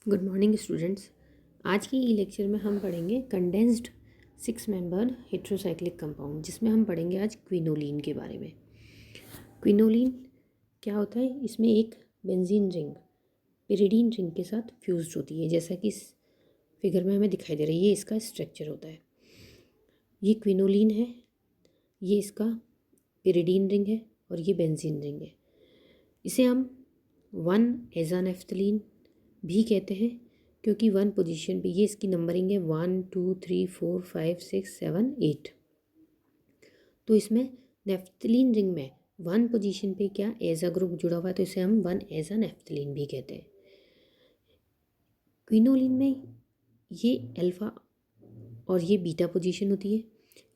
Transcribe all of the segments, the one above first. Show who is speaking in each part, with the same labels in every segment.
Speaker 1: Good morning students. आज की lecture में हम पढ़ेंगे कंडेंस्ड 6 मेंबर्ड हेट्रोसाइक्लिक कंपाउंड, जिसमें हम पढ़ेंगे आज क्विनोलिन के बारे में। क्विनोलिन क्या होता है? इसमें एक बेंजीन रिंग पिरिडीन रिंग के साथ फ्यूज्ड होती है, जैसा कि इस फिगर में हमें दिखाई दे रहा है। ये इसका स्ट्रक्चर होता है। ये क्विनोलिन है, ये इसका पिरिडीन रिंग है और ये बेंजीन रिंग है। इसे हम 1-एज़ानेफ्थलीन भी कहते हैं, क्योंकि 1 पोजीशन पे ये इसकी नंबरिंग है 1 2 3 4 5 6 7 8। तो इसमें नेफ्थलीन रिंग में 1 पोजीशन पे क्या एजा ग्रुप जुड़ा हुआ है, तो इसे हम 1-एज़ानेफ्थलीन भी कहते हैं। क्विनोलिन में ये अल्फा और ये बीटा पोजीशन होती है।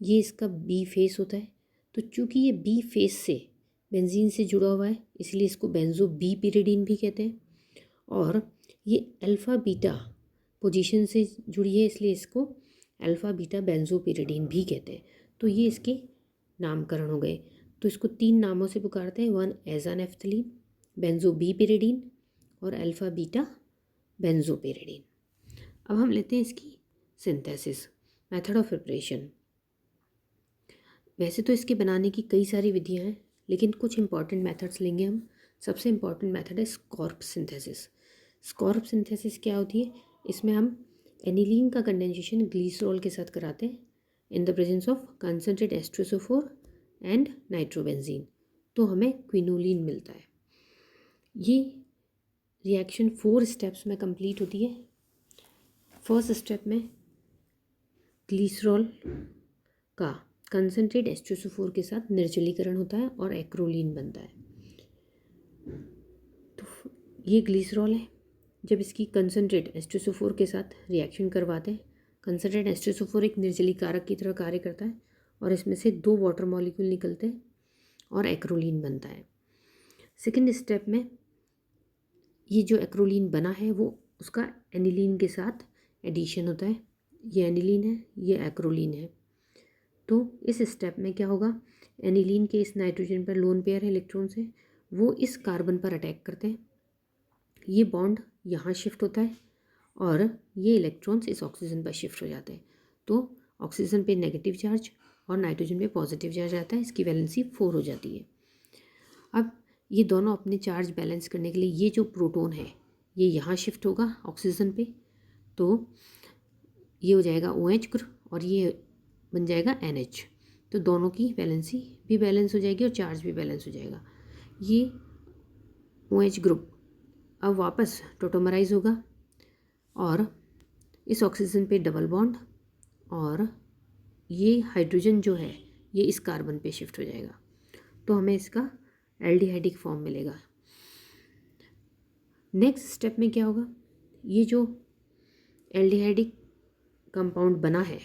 Speaker 1: ये इसका बी फेस होता है। तो चूंकि ये बी फेस से बेंजीन से जुड़ा हुआ है, इसलिए इसको बेंजो बी पिरिडीन भी कहते हैं। और ये अल्फ़ा बीटा पोजीशन से जुड़ी है, इसलिए इसको अल्फ़ा बीटा बेंजोपिरिडीन भी कहते हैं। तो ये इसके नामकरण हो गए। तो इसको 3 नामों से पुकारते हैं: 1-एज़ानेफ्थलीन, बेंजोबिपिरिडीन और अल्फ़ा बीटा बेंजोपिरिडीन। अब हम लेते हैं इसकी सिंथेसिस, मेथड ऑफ प्रिपरेशन। वैसे तो इसके बनाने की कई सारी विधियां हैं, लेकिन कुछ इंपॉर्टेंट मेथड्स लेंगे हम। सबसे इम्पॉर्टेंट मेथड है स्कॉर्प सिंथेसिस। स्कॉर्प सिंथेसिस क्या होती है? इसमें हम एनिलीन का कंडेंसेशन ग्लिसरॉल के साथ कराते हैं in the presence of concentrate एस्ट्रोसोफोर एंड नाइट्रोबेंजीन, तो हमें क्विनोलिन मिलता है। ये रिएक्शन 4 स्टेप्स में कंप्लीट होती है। फर्स्ट स्टेप में ग्लिसरॉल का कंसनट्रेट एस्ट्रोसोफोर के साथ निर्जलीकरण होता है और एक्रोलीन बनता है। तो ये ग्लिसरॉल है। जब इसकी कंसनट्रेट एस्ट्रोसोफोर के साथ रिएक्शन करवाते हैं, कंसनट्रेट एस्ट्रोसोफोर एक निर्जलीकारक की तरह कार्य करता है और इसमें से 2 वाटर मॉलिक्यूल निकलते हैं और एक्रोलीन बनता है। सेकेंड स्टेप में ये जो एक्रोलीन बना है वो उसका एनिलीन के साथ एडिशन होता है। ये एनिलीन है, ये एक्रोलीन है। तो इस स्टेप में क्या होगा? एनिलीन के इस नाइट्रोजन पर लोन पेयर है इलेक्ट्रॉन से, वो इस कार्बन पर अटैक करते हैं। ये बॉन्ड यहाँ शिफ्ट होता है और ये इलेक्ट्रॉन्स इस ऑक्सीजन पर शिफ्ट हो जाते हैं। तो ऑक्सीजन पे नेगेटिव चार्ज और नाइट्रोजन पे पॉजिटिव चार्ज आता है। इसकी वैलेंसी 4 हो जाती है। अब ये दोनों अपने चार्ज बैलेंस करने के लिए ये जो प्रोटॉन है ये यहाँ शिफ्ट होगा ऑक्सीजन पे, तो ये हो जाएगा OH ग्रुप और ये बन जाएगा NH। तो दोनों की वैलेंसी भी बैलेंस हो जाएगी और चार्ज भी बैलेंस हो जाएगा। ये OH ग्रुप अब वापस टोटोमराइज होगा और इस ऑक्सीजन पे डबल बॉन्ड, और ये हाइड्रोजन जो है ये इस कार्बन पे शिफ्ट हो जाएगा। तो हमें इसका एल्डिहाइडिक फॉर्म मिलेगा। नेक्स्ट स्टेप में क्या होगा? ये जो एल्डिहाइडिक कंपाउंड बना है,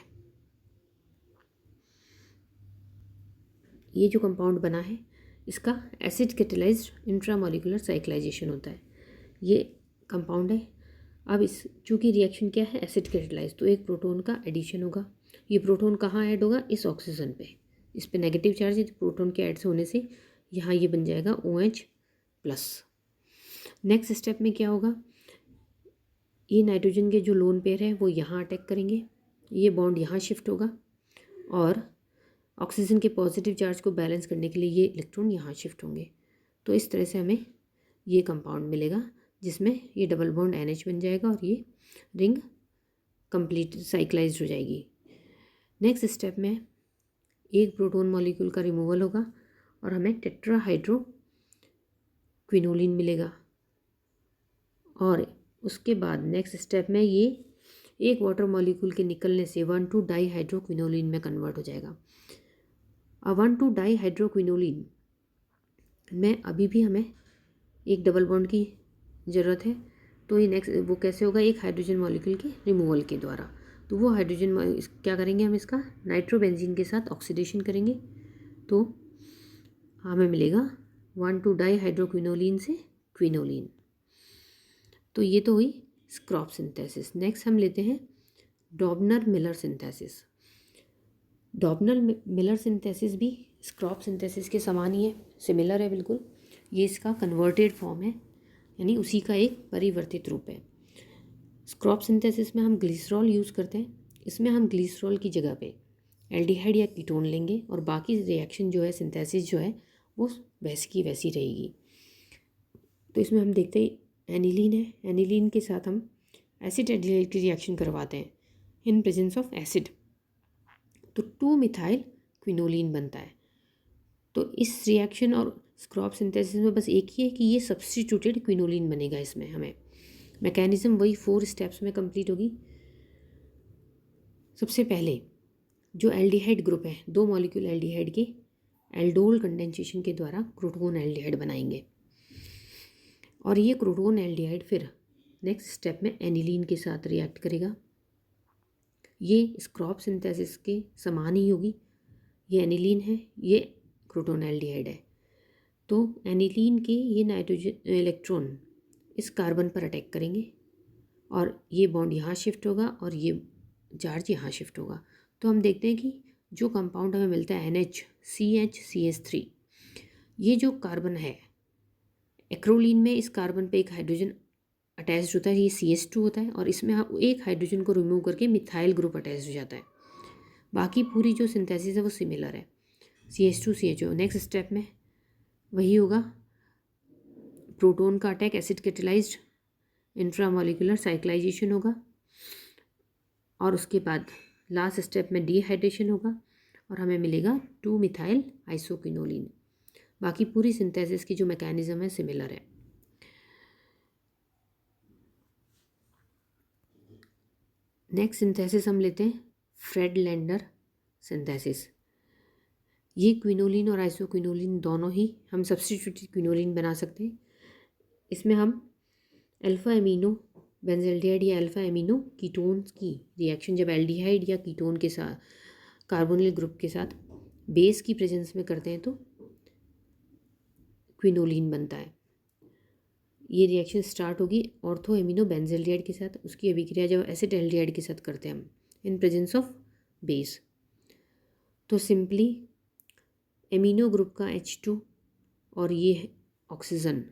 Speaker 1: ये जो कंपाउंड बना है इसका एसिड कैटेलाइज्ड इंट्रामोलिकुलर साइक्लाइजेशन होता है। ये कंपाउंड है। अब इस चूँकि रिएक्शन क्या है? एसिड कैटेलाइज, तो एक प्रोटॉन का एडिशन होगा। ये प्रोटॉन कहाँ ऐड होगा? इस ऑक्सीजन पे। इस पे नेगेटिव चार्ज है, तो प्रोटॉन के ऐड होने से यहाँ ये बन जाएगा OH प्लस। नेक्स्ट स्टेप में क्या होगा? ये नाइट्रोजन के जो लोन पेयर है वो यहाँ अटैक करेंगे, ये बॉन्ड यहाँ शिफ्ट होगा और ऑक्सीजन के पॉजिटिव चार्ज को बैलेंस करने के लिए ये इलेक्ट्रॉन यहाँ शिफ्ट होंगे। तो इस तरह से हमें ये कंपाउंड मिलेगा जिसमें ये डबल बॉन्ड NH बन जाएगा और ये रिंग कंप्लीट साइक्लाइज्ड हो जाएगी। नेक्स्ट स्टेप में एक प्रोटॉन मॉलिक्यूल का रिमूवल होगा और हमें टेट्राहाइड्रो क्विनोलिन मिलेगा। और उसके बाद नेक्स्ट स्टेप में ये एक वाटर मॉलिक्यूल के निकलने से 1,2-डाईहाइड्रो क्विनोलिन में कन्वर्ट हो जाएगा। अब 1,2-डाईहाइड्रो क्विनोलिन में अभी भी हमें एक डबल बॉन्ड की ज़रूरत है। तो ये नेक्स्ट वो कैसे होगा? एक हाइड्रोजन मॉलिक्यूल के रिमूवल के द्वारा। तो वो हाइड्रोजन क्या करेंगे? हम इसका नाइट्रोबेंजीन के साथ ऑक्सीडेशन करेंगे, तो हमें मिलेगा 1,2-डाईहाइड्रो क्विनोलिन से क्विनोलिन। तो ये तो हुई स्क्रॉप सिंथेसिस। नेक्स्ट हम लेते हैं डॉबनर मिलर सिंथेसिस। डॉबनर मिलर सिंथेसिस भी स्क्रॉप सिंथेसिस के समान ही है, सिमिलर है बिल्कुल। ये इसका कन्वर्टेड फॉर्म है, यानी उसी का एक परिवर्तित रूप है। स्क्रॉप सिंथेसिस में हम ग्लिसरॉल यूज़ करते हैं। इसमें हम ग्लिसरॉल की जगह पे एल्डिहाइड या कीटोन लेंगे और बाकी रिएक्शन जो है, सिंथेसिस जो है, वो वैसी की वैसी रहेगी। तो इसमें हम देखते हैं एनिलीन है, एनिलीन के साथ हम एसिड एल्डिहाइड की रिएक्शन करवाते हैं इन प्रेजेंस ऑफ एसिड, तो 2 मिथाइल क्विनोलिन बनता है। तो इस रिएक्शन और स्क्रॉप सिंथेसिस में बस एक ही है कि ये सब्स्टिट्यूटेड क्विनोलिन बनेगा। इसमें हमें मैकेनिज्म वही 4 स्टेप्स में कंप्लीट होगी। सबसे पहले जो एल्डिहाइड ग्रुप है, 2 मॉलिक्यूल एल्डिहाइड के एल्डोल कंडेंसेशन के द्वारा क्रोटोन एल्डिहाइड बनाएंगे और ये क्रोटोन एल्डिहाइड फिर नेक्स्ट स्टेप में एनिलीन के साथ रिएक्ट करेगा। ये स्क्रॉप सिंथेसिस के समान ही होगी। ये एनिलीन है, ये क्रोटोन एल्डिहाइड है। तो एनिलीन के ये नाइट्रोजन इलेक्ट्रॉन इस कार्बन पर अटैक करेंगे और ये बॉन्ड यहाँ शिफ्ट होगा और ये चार्ज यहाँ शिफ्ट होगा। तो हम देखते हैं कि जो कंपाउंड हमें मिलता है NHCHCH3, ये जो कार्बन है एक्रोलीन में, इस कार्बन पे एक हाइड्रोजन अटैच होता है, ये CH2 होता है और इसमें हम एक हाइड्रोजन को रिमूव करके मिथाइल ग्रुप अटैच हो जाता है। बाकी पूरी जो सिंथेसिस है वो सिमिलर है, CH2 CHO। नेक्स्ट स्टेप में वही होगा, प्रोटॉन का attack, acid catalysed intramolecular cyclisation होगा और उसके बाद लास्ट स्टेप में डिहाइड्रेशन होगा और हमें मिलेगा 2 मिथाइल आइसोक्विनोलिन। बाकी पूरी सिंथेसिस की जो मैकेनिज्म है सिमिलर है। नेक्स्ट सिंथेसिस हम लेते हैं फ्रेडलैंडर सिंथेसिस। ये क्विनोलिन और आइसोक्विनोलिन दोनों ही हम सब्स्टिट्यूटेड क्विनोलिन बना सकते हैं। इसमें हम अल्फा एमिनो बेंजल्डिहाइड या अल्फा एमिनो कीटोन्स की रिएक्शन जब एल्डिहाइड या कीटोन के साथ, कार्बोनिल ग्रुप के साथ बेस की प्रेजेंस में करते हैं तो क्विनोलिन बनता है। ये रिएक्शन स्टार्ट होगी ऑर्थो एमिनो बेंजल्डिहाइड के साथ, उसकी अभिक्रिया जब एसिड एल्डिहाइड के साथ करते हैं हम इन प्रेजेंस ऑफ बेस। तो सिंपली एमिनो ग्रुप का H2 और ये ऑक्सीजन,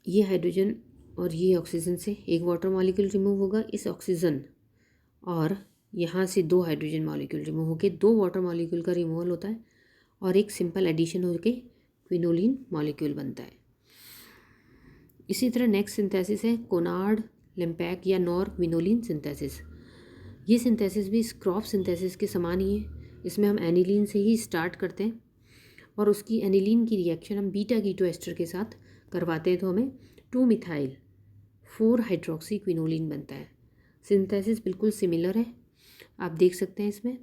Speaker 1: ये हाइड्रोजन और ये ऑक्सीजन से एक वाटर मॉलिक्यूल रिमूव होगा, इस ऑक्सीजन और यहाँ से 2 हाइड्रोजन मॉलिक्यूल रिमूव होकर 2 वाटर मॉलिक्यूल का रिमूवल होता है और एक सिंपल एडिशन होकर क्विनोलिन मॉलिक्यूल बनता है। इसी तरह नेक्स्ट सिंथेसिस है कोनार्ड लिम्पैक या नॉर क्विनोलिन सिंथेसिस। ये सिंथेसिस भी स्क्रॉप सिंथेसिस के समान ही है। इसमें हम एनिलीन से ही स्टार्ट करते हैं और उसकी एनिलीन की रिएक्शन हम बीटा कीटो एस्टर के साथ करवाते हैं तो हमें 2 मिथाइल 4 हाइड्रोक्सी क्विनोलिन बनता है। सिंथेसिस बिल्कुल सिमिलर है, आप देख सकते हैं इसमें।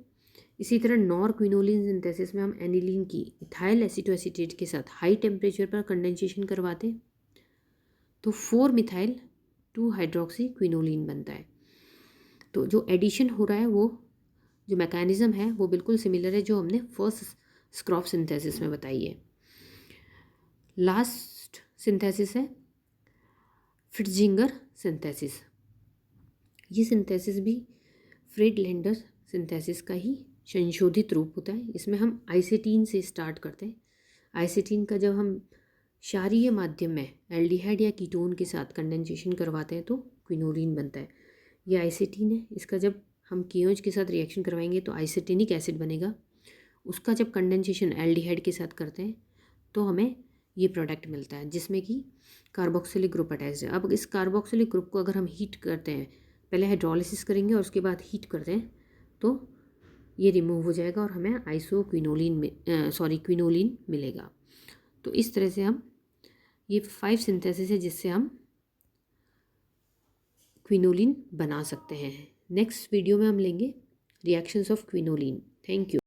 Speaker 1: इसी तरह नॉर क्विनोलिन सिंथेसिस में हम एनिलीन की इथाइल एसीटोएसीटेट के साथ हाई टेम्परेचर पर कंडेंसेशन करवाते हैं तो 4 मिथाइल 2 हाइड्रोक्सी क्विनोलिन बनता है। तो जो एडिशन हो रहा है, वो जो मैकेनिज्म है वो बिल्कुल सिमिलर है जो हमने फर्स्ट स्क्रॉप सिंथेसिस में बताई है। लास्ट सिंथेसिस है फ्रिट्जिंगर सिंथेसिस। ये सिंथेसिस भी फ्रेडलैंडर सिंथेसिस का ही संशोधित रूप होता है। इसमें हम आइसेटीन से स्टार्ट करते हैं। आइसेटीन का जब हम क्षारीय माध्यम में एल्डिहाइड या कीटोन के साथ कंडेंसेशन करवाते हैं तो क्विनोलिन बनता है। ये आइसेटीन है, इसका जब हम KOH के साथ रिएक्शन करवाएंगे तो आइसेटेनिक एसिड बनेगा। उसका जब कंडेंसेशन एल्डिहाइड के साथ करते हैं तो हमें ये प्रोडक्ट मिलता है जिसमें कि कार्बोक्सिलिक ग्रुप अटैच है। अब इस कार्बोक्सिलिक ग्रुप को अगर हम हीट करते हैं, पहले हाइड्रोलिसिस करेंगे और उसके बाद हीट करते हैं तो ये रिमूव हो जाएगा और हमें क्विनोलिन मिलेगा। तो इस तरह से हम ये 5 सिंथेसिस है जिससे हम क्विनोलिन बना सकते हैं। नेक्स्ट वीडियो में हम लेंगे reactions of quinoline. Thank you.